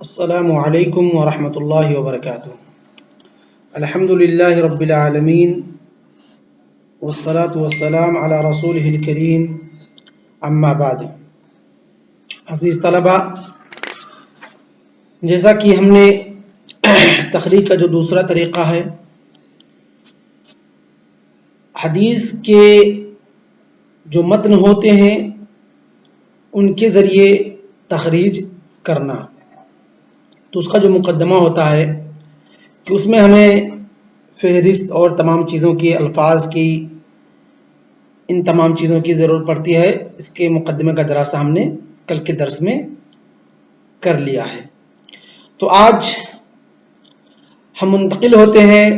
السلام علیکم ورحمۃ اللہ وبرکاتہ۔ الحمد للہ رب العالمین والصلاة والسلام علی رسولہ الکریم، اما بعد۔ عزیز طلبہ، جیسا کہ ہم نے تخریج کا جو دوسرا طریقہ ہے، حدیث کے جو متن ہوتے ہیں ان کے ذریعے تخریج کرنا، تو اس کا جو مقدمہ ہوتا ہے کہ اس میں ہمیں فہرست اور تمام چیزوں کی، الفاظ کی، ان تمام چیزوں کی ضرورت پڑتی ہے۔ اس کے مقدمے کا دراسہ ہم نے کل کے درس میں کر لیا ہے۔ تو آج ہم منتقل ہوتے ہیں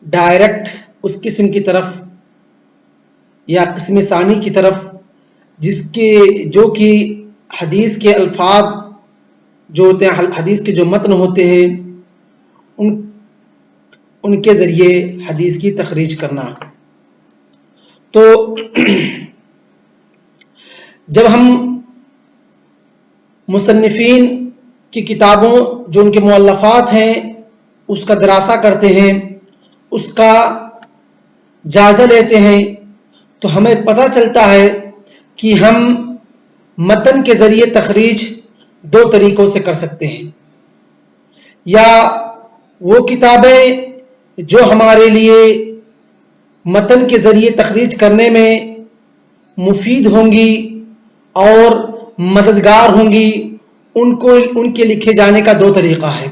ڈائریکٹ اس قسم کی طرف یا قسم ثانی کی طرف جو کہ حدیث کے الفاظ جو ہوتے ہیں، حدیث کے جو متن ہوتے ہیں، ان کے ذریعے حدیث کی تخریج کرنا۔ تو جب ہم مصنفین کی کتابوں، جو ان کے مؤلفات ہیں، اس کا دراسہ کرتے ہیں، اس کا جائزہ لیتے ہیں، تو ہمیں پتہ چلتا ہے کہ ہم متن کے ذریعے تخریج دو طریقوں سے کر سکتے ہیں۔ یا وہ کتابیں جو ہمارے لیے متن کے ذریعے تخریج کرنے میں مفید ہوں گی اور مددگار ہوں گی، ان کے لکھے جانے کا دو طریقہ ہے۔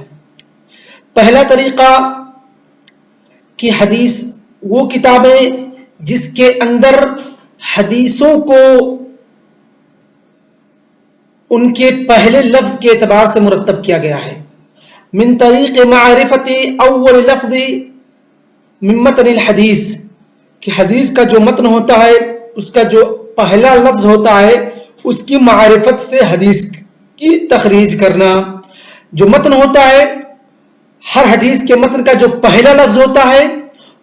پہلا طریقہ کہ حدیث وہ کتابیں جس کے اندر حدیثوں کو ان کے پہلے لفظ کے اعتبار سے مرتب کیا گیا ہے، من طریق معرفت اول لفظ من متن الحدیث، کہ حدیث کا جو متن ہوتا ہے اس کا جو پہلا لفظ ہوتا ہے اس کی معرفت سے حدیث کی تخریج کرنا۔ جو متن ہوتا ہے، ہر حدیث کے متن کا جو پہلا لفظ ہوتا ہے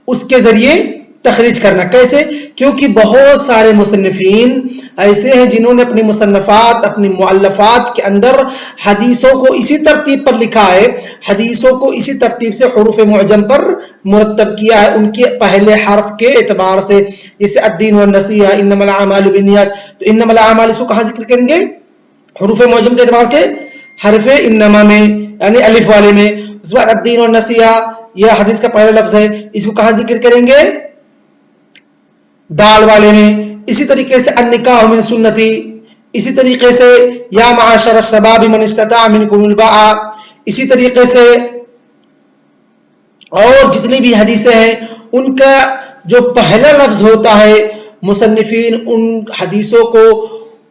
اس کے ذریعے تخریج کرنا۔ کیسے؟ کیونکہ بہت سارے مصنفین ایسے ہیں جنہوں نے اپنی مصنفات، اپنی مؤلفات کے اندر حدیثوں کو اسی ترتیب پر لکھا ہے، حدیثوں کو اسی ترتیب سے حروف معجم پر مرتب کیا ہے، ان کے پہلے حرف کے اعتبار سے، جیسے الدین والنصیحہ، انما الاعمال بالنیات، تو انما الاعمال اس کو کہاں ذکر کریں گے؟ حروف معجم کے اعتبار سے حرف انما میں، یعنی الف والے میں۔ اس بعد الدین والنصیحہ، یہ حدیث کا پہلا لفظ ہے، اس کو کہاں ذکر کریں گے؟ دال والے میں۔ اسی طریقے سے النکاح من سنتی، اسی طریقے سے یا معاشر الشباب من استطاع منکم الباء، اسی طریقے سے اور جتنی بھی حدیثیں ہیں ان کا جو پہلا لفظ ہوتا ہے، مصنفین ان حدیثوں کو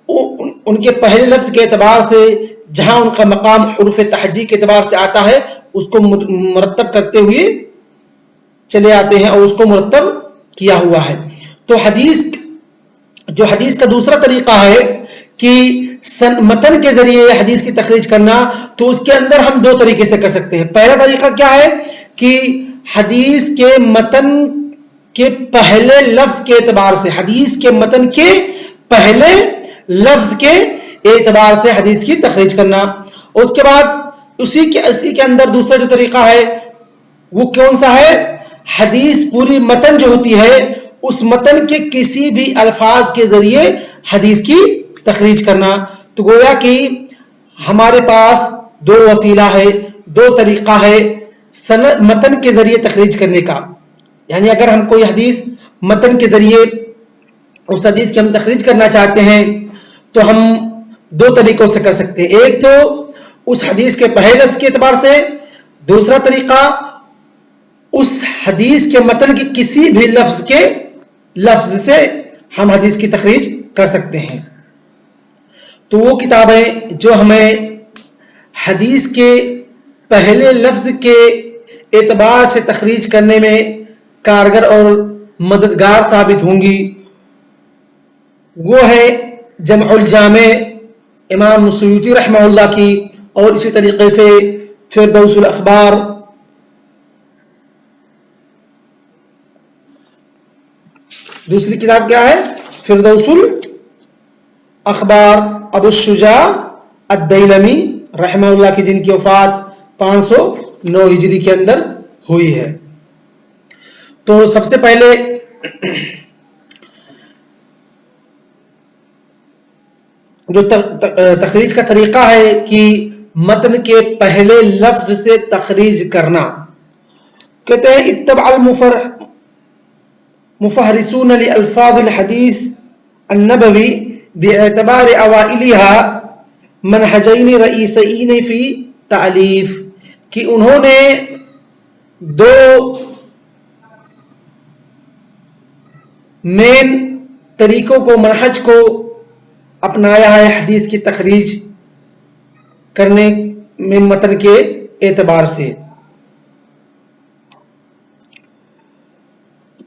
ان کے پہلے لفظ کے اعتبار سے جہاں ان کا مقام حروف تہجی کے اعتبار سے آتا ہے اس کو مرتب کرتے ہوئے چلے آتے ہیں اور اس کو مرتب کیا ہوا ہے۔ تو حدیث کا دوسرا طریقہ ہے کہ متن کے ذریعے حدیث کی تخریج کرنا، تو اس کے اندر ہم دو طریقے سے کر سکتے ہیں۔ پہلا طریقہ کیا ہے کہ حدیث کے متن کے پہلے لفظ کے اعتبار سے، حدیث کے متن کے پہلے لفظ کے اعتبار سے حدیث کی تخریج کرنا۔ اس کے بعد اسی کے اندر دوسرا جو طریقہ ہے وہ کون سا ہے؟ حدیث پوری متن جو ہوتی ہے اس متن کے کسی بھی الفاظ کے ذریعے حدیث کی تخریج کرنا۔ تو گویا کہ ہمارے پاس دو وسیلہ ہے، دو طریقہ ہے متن کے ذریعے تخریج کرنے کا۔ یعنی اگر ہم کوئی حدیث متن کے ذریعے اس حدیث کی ہم تخریج کرنا چاہتے ہیں تو ہم دو طریقوں سے کر سکتے ہیں۔ ایک تو اس حدیث کے پہلے لفظ کے اعتبار سے، دوسرا طریقہ اس حدیث کے متن کی کسی بھی لفظ سے ہم حدیث کی تخریج کر سکتے ہیں۔ تو وہ کتابیں جو ہمیں حدیث کے پہلے لفظ کے اعتبار سے تخریج کرنے میں کارگر اور مددگار ثابت ہوں گی، وہ ہے جمع الجامع امام سیوطی رحمہ اللہ کی، اور اسی طریقے سے فردوس الاخبار، دوسری کتاب کیا ہے؟ فردوس الاخبار ابو الشجاع الدیلمی رحمہ اللہ کی، جن کی وفات 509 ہجری کے اندر ہوئی ہے۔ تو سب سے پہلے جو تخریج کا طریقہ ہے کہ متن کے پہلے لفظ سے تخریج کرنا، کہتے ہیں اتبع المفہرسون لالفاظ الحدیث النبوی باعتبار اوائلها منہجین رئیسین فی تالیف، کہ انہوں نے دو مین طریقوں کو، منہج کو اپنایا ہے حدیث کی تخریج کرنے میں متن کے اعتبار سے۔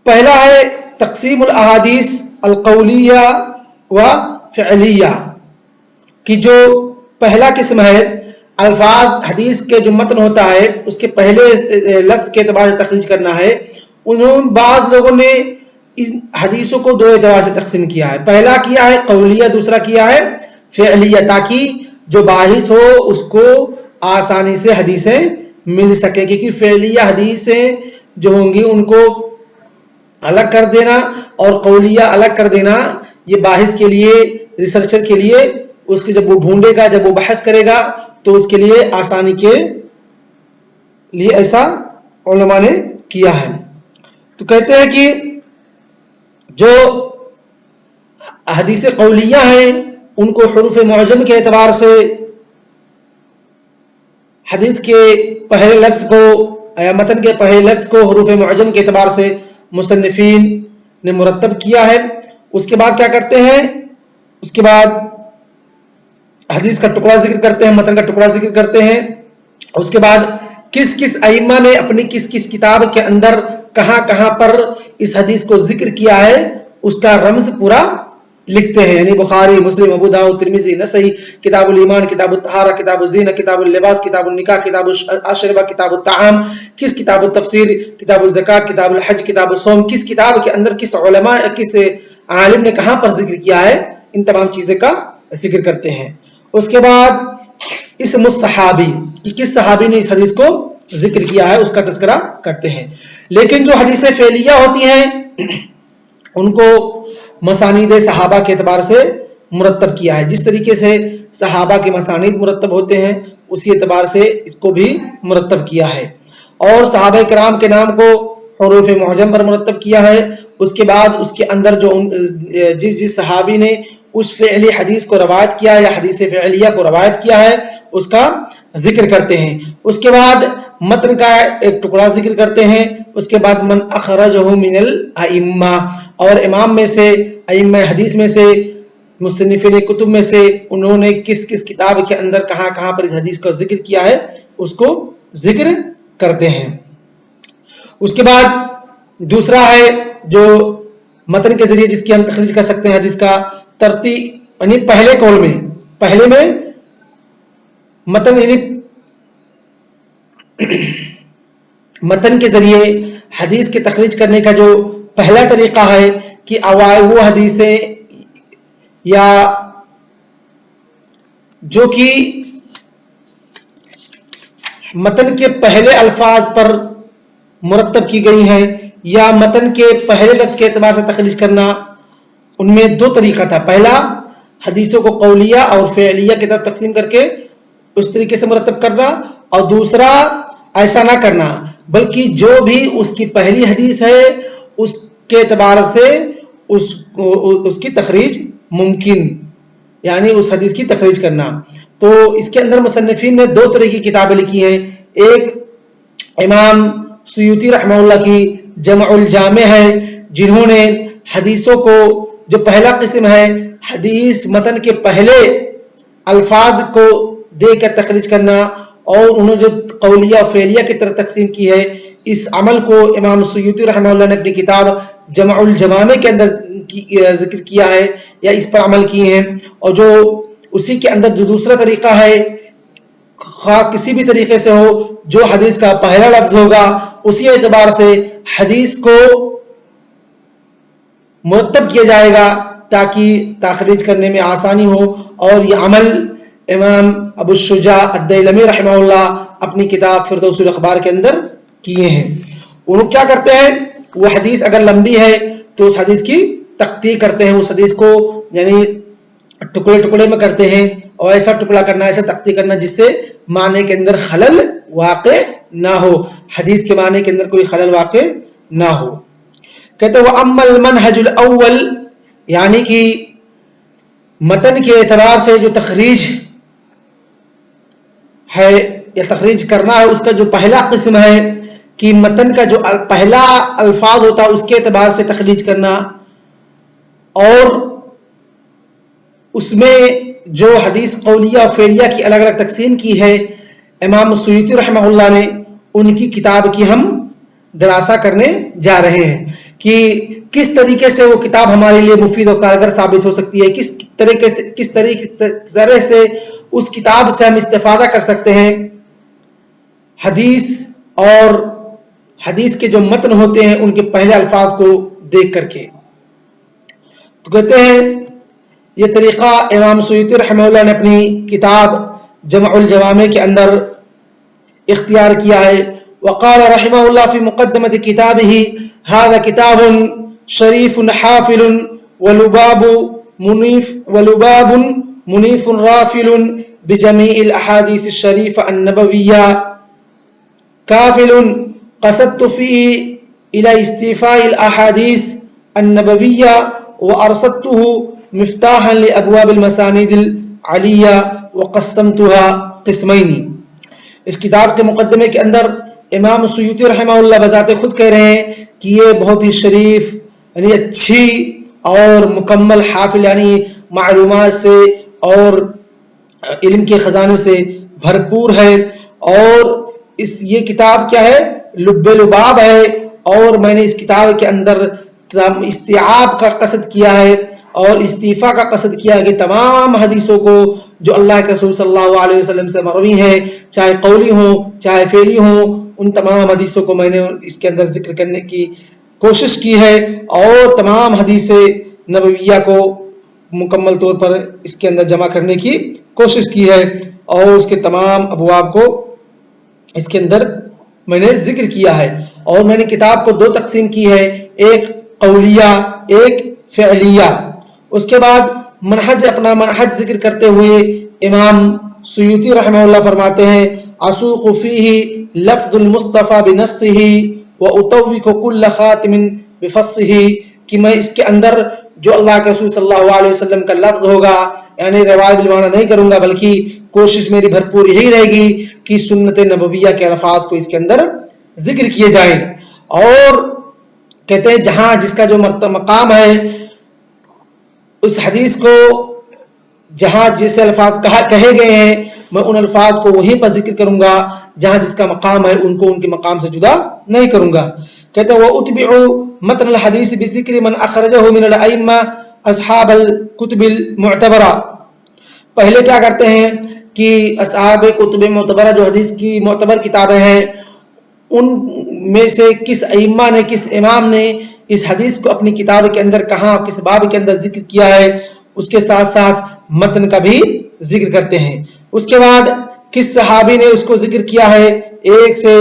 پہلا ہے تقسیم الاحادیث القولیہ و فعلیہ، کہ جو پہلا قسم ہے الفاظ حدیث کے جو متن ہوتا ہے اس کے پہلے لفظ کے اعتبار سے تخریج کرنا ہے۔ بعض لوگوں نے اس حدیثوں کو دو اعتبار سے تقسیم کیا ہے، پہلا کیا ہے قولیہ، دوسرا کیا ہے فعلیہ، تاکہ جو باحث ہو اس کو آسانی سے حدیثیں مل سکے، کیونکہ فعلیہ حدیثیں جو ہوں گی ان کو الگ کر دینا اور قولیہ الگ کر دینا، یہ باحث کے لیے، ریسرچر کے لیے، اس کی جب وہ ڈھونڈے گا، جب وہ بحث کرے گا تو اس کے لیے آسانی کے لیے ایسا علماء نے کیا ہے۔ تو کہتے ہیں کہ جو حدیث قولیہ ہیں ان کو حروف معجم کے اعتبار سے حدیث کے پہلے لفظ کو یا متن کے پہلے لفظ کو حروف معجم کے اعتبار سے مصنفین نے مرتب کیا ہے۔ اس کے بعد کیا کرتے ہیں، اس کے بعد حدیث کا ٹکڑا ذکر کرتے ہیں، متن کا ٹکڑا ذکر کرتے ہیں، اس کے بعد کس کس ائمہ نے اپنی کس کس کتاب کے اندر کہاں کہاں پر اس حدیث کو ذکر کیا ہے اس کا رمز پورا لکھتے ہیں، یعنی بخاری، مسلم، ابو داؤد، ترمذی، نسائی، کتاب الایمان، کتاب الطہارہ، کتاب الزینہ، کتاب اللباس، کتاب النکاح، کتاب الاشربہ، کتاب الطعام، کس کتاب التفسیر، کتاب الزکوٰۃ، کتاب الحج، کتاب الصوم، کس کتاب کے اندر کس علماء، کس عالم نے کہاں پر ذکر کیا ہے، ان تمام چیزیں کا ذکر کرتے ہیں۔ اس کے بعد اسم الصحابی، کہ کس صحابی نے اس حدیث کو ذکر کیا ہے اس کا تذکرہ کرتے ہیں۔ لیکن جو حدیثیں فعلیہ ہوتی ہیں ان کو مسانید صحابہ کے اعتبار سے مرتب کیا ہے، جس طریقے سے صحابہ کے مسانید مرتب ہوتے ہیں اسی اعتبار سے اس کو بھی مرتب کیا ہے، اور صحابہ کرام کے نام کو حروف معجم پر مرتب کیا ہے۔ اس کے بعد اس کے اندر جو جس صحابی نے اس فعلی حدیث کو روایت کیا یا حدیث فعلیہ کو روایت کیا ہے اس کا ذکر کرتے ہیں۔ اس کے بعد متن کا ایک ٹکڑا ذکر کرتے ہیں، اس کے بعد من اخرجہ من الائمہ، اور امام میں سے، ائمہ حدیث میں سے، مصنفین کتب میں سے انہوں نے کس کس کتاب کے اندر کہاں کہاں پر اس حدیث کا ذکر کیا ہے اس کو ذکر کرتے ہیں۔ اس کے بعد دوسرا ہے جو متن کے ذریعے جس کی ہم تخریج کر سکتے ہیں حدیث کا ترتیب، یعنی پہلے قول میں، پہلے میں متن، یعنی متن کے ذریعے حدیث کی تخریج کرنے کا جو پہلا طریقہ ہے کہ وہ حدیثیں یا جو کہ متن کے پہلے الفاظ پر مرتب کی گئی ہیں یا متن کے پہلے لفظ کے اعتبار سے تخریج کرنا، ان میں دو طریقہ تھا۔ پہلا حدیثوں کو قولیہ اور فعلیہ کی طرف تقسیم کر کے اس طریقے سے مرتب کرنا، اور دوسرا ایسا نہ کرنا بلکہ جو بھی اس کی پہلی حدیث ہے اس کے اعتبار سے اس کی تخریج ممکن، یعنی اس حدیث کی تخریج کرنا۔ تو اس کے اندر مصنفین نے دو طرح کی کتابیں لکھی ہیں، ایک امام سیوطی رحمہ اللہ کی جمع الجامع ہے، جنہوں نے حدیثوں کو، جو پہلا قسم ہے حدیث متن کے پہلے الفاظ کو دے کر تخریج کرنا، اور انہوں نے جو قولیہ و فعلیہ کی طرف تقسیم کی ہے، اس عمل کو امام سیوطی رحمہ اللہ نے اپنی کتاب جمع الجوامع کے اندر ذکر کیا ہے یا اس پر عمل کیے ہیں۔ اور جو اسی کے اندر جو دوسرا طریقہ ہے، خواہ کسی بھی طریقے سے ہو، جو حدیث کا پہلا لفظ ہوگا اسی اعتبار سے حدیث کو مرتب کیا جائے گا تاکہ تخریج کرنے میں آسانی ہو، اور یہ عمل امام ابو الشجاع الدیلمی رحمہ اللہ اپنی کتاب فردوس الاخبار کے اندر کیے ہیں. وہ کیا کرتے ہیں، وہ حدیث اگر لمبی ہے تو اس حدیث کی تقطیع کرتے ہیں، اس حدیث کو یعنی ٹکڑے ٹکڑے میں کرتے ہیں، اور ایسا ٹکڑا کرنا، ایسا تقطیع کرنا جس سے معنی کے اندر خلل واقع نہ ہو، حدیث کے معنی کے اندر کوئی خلل واقع نہ ہو. کہتے ہیں وَأَمَّا الْمَنْهَجُ الْأَوَّلِ، یعنی کہ متن کے اعتبار سے جو تخریج ہے یا تخریج کرنا ہے، اس کا جو پہلا قسم ہے کہ متن کا جو پہلا الفاظ ہوتا ہے اس کے اعتبار سے تخریج کرنا، اور اس میں جو حدیث قولیہ اور فعلیہ کی الگ الگ تقسیم کی ہے امام سیوطی رحمہ اللہ نے، ان کی کتاب کی ہم دراسہ کرنے جا رہے ہیں کہ کس طریقے سے وہ کتاب ہمارے لیے مفید و کارگر ثابت ہو سکتی ہے، کس طرح سے اس کتاب سے ہم استفادہ کر سکتے ہیں حدیث اور حدیث کے جو متن ہوتے ہیں ان کے پہلے الفاظ کو دیکھ کر کے. تو کہتے ہیں یہ طریقہ امام سیوطی رحمہ اللہ نے اپنی کتاب جمع الجوامع کے اندر اختیار کیا ہے. وقال رحمہ اللہ فی مقدمۃ کتابہ هذا کتاب شریف حافل ولباب منیف رافل بجميع الاحاديث الشريفه النبويه كافل قصدت فيه الى استيفاء الاحاديث النبويه وارصدته مفتاحا لابواب المسانيد العليه وقسمتها قسمين. اس کتاب کے مقدمے کے اندر امام سیوطی رحمہ اللہ بذات خود کہہ رہے ہیں کہ یہ بہت ہی شریف یعنی اچھی اور مکمل حافل یعنی معلومات سے اور علم کے خزانے سے بھرپور ہے، اور یہ کتاب کیا ہے، لب لباب ہے، اور میں نے اس کتاب کے اندر استیعاب کا قصد کیا ہے اور استیفا کا قصد کیا ہے کہ تمام حدیثوں کو جو اللہ کے رسول صلی اللہ علیہ وسلم سے مروی ہیں، چاہے قولی ہوں چاہے فعلی ہوں، ان تمام حدیثوں کو میں نے اس کے اندر ذکر کرنے کی کوشش کی ہے، اور تمام حدیث نبویہ کو مکمل طور پر اس کے اندر جمع کرنے کی کوشش کی ہے، اور اس کے تمام ابواب کو اس کے اندر میں نے ذکر کیا ہے. اور میں نے کتاب کو دو تقسیم کی ہے، ایک قولیہ ایک فعلیہ. اس کے بعد اپنا منہج ذکر کرتے ہوئے امام سیوطی رحمہ اللہ فرماتے ہیں اسوق فیہ لفظ المصطفیٰ بنصہ واطوق کل خاتم بفصہ، کہ میں اس کے اندر جو اللہ کے رسول صلی اللہ علیہ وسلم کا لفظ ہوگا یعنی روایت بالمعنی نہیں کروں گا، بلکہ کوشش میری بھرپور یہی رہے گی کہ سنت نبویہ کے الفاظ کو اس کے اندر ذکر کیے جائیں. اور کہتے ہیں جہاں جس کا جو مقام ہے اس حدیث کو جہاں جیسے الفاظ کہے گئے ہیں میں ان الفاظ کو وہیں پر ذکر کروں گا، جہاں جس کا مقام ہے ان کو ان کے مقام سے جدا نہیں کروں گا. کہتے ہیں وَأُتْبِعُ متن الحدیث بذکر من اخرجہ من الائمہ اصحاب الکتب المعتبرہ. پہلے کیا کرتے ہیں کہ اصحاب کتب معتبرہ جو حدیث کی معتبر کتابیں ہیں ان میں سے کس ائمہ نے کس امام نے اس حدیث کو اپنی کتاب کے اندر کہاں کس باب کے اندر ذکر کیا ہے، اس کے ساتھ ساتھ متن کا بھی ذکر کرتے ہیں. اس کے بعد کس صحابی نے اس کو ذکر کیا ہے، 1 سے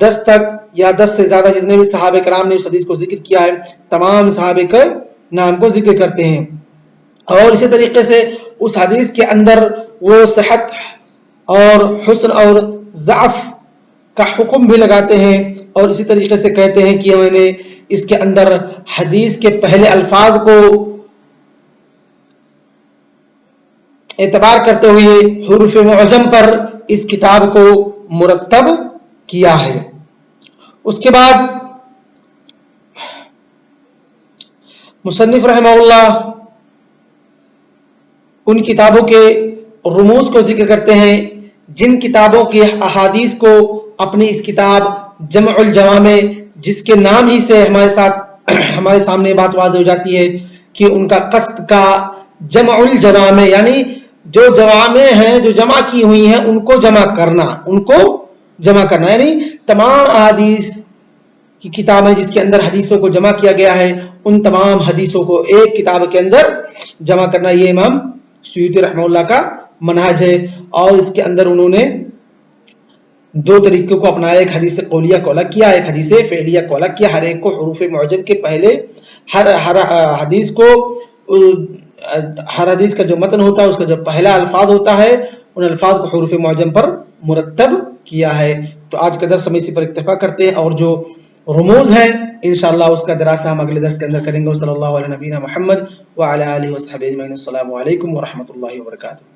10 تک یا 10 سے زیادہ جتنے بھی صحابہ کرام نے اس حدیث کو ذکر کیا ہے تمام صحابہ کے نام کو ذکر کرتے ہیں. اور اسی طریقے سے اس حدیث کے اندر وہ صحت اور حسن اور ضعف کا حکم بھی لگاتے ہیں، اور اسی طریقے سے کہتے ہیں کہ میں نے اس کے اندر حدیث کے پہلے الفاظ کو اعتبار کرتے ہوئے حروف معجم پر اس کتاب کو مرتب کیا ہے. اس کے بعد مصنف رحمہ اللہ ان کتابوں کے رموز کو ذکر کرتے ہیں جن کتابوں کے احادیث کو اپنی اس کتاب جمع الجوامع جس کے نام ہی سے ہمارے سامنے بات واضح ہو جاتی ہے کہ ان کا قصد کا جمع الجوامع یعنی جو جوامع ہیں جو جمع کی ہوئی ہیں ان کو جمع کرنا یعنی تمام احادیث کی کتابیں جس کے اندر حدیثوں کو جمع کیا گیا ہے ان تمام حدیثوں کو ایک کتاب کے اندر جمع کرنا، یہ امام سیوطی رحمہ اللہ کا منہج ہے، اور اس کے اندر انہوں نے دو طریقوں کو اپنایا، ایک حدیث قولیہ کو الگ کیا، ایک حدیث فعلیہ کو الگ کیا۔ ہر ایک کو حروف معجم کے پہلے ہر حدیث کو، ہر حدیث کا جو متن ہوتا ہے اس کا جو پہلا الفاظ ہوتا ہے ان الفاظ کو حروف معجم پر مرتب کیا ہے۔ تو آج کا درس ہم اسی پر اکتفا کرتے ہیں، اور جو رموز ہیں انشاءاللہ اس کا دراسہ ہم اگلے درس کے اندر کریں گے۔ صلی اللہ علیہ نبینا محمد وعلی آلہ وصحبہ اجمعین۔ السلام علیکم ورحمۃ اللہ وبرکاتہ۔